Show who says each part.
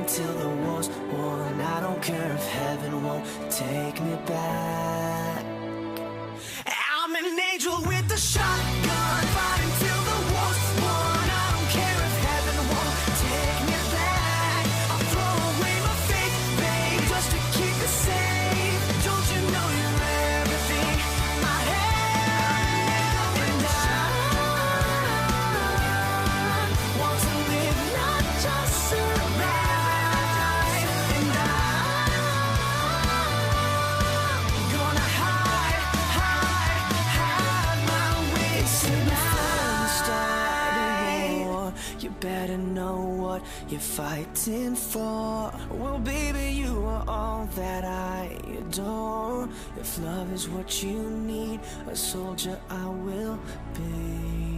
Speaker 1: until the war's won. I don't care if heaven won't take me back. I'm an angel with a shotgun, fighting till the war's won. I don't care if heaven won't take me back. I'll throw away my faith, babe, just to keep it safe. Don't you know you're everything I have? And I want to live, not just survive. And I'm gonna hide my way tonight. You better know what you're fighting for. Well, baby, you are all that I adore. If love is what you need, a soldier I will be.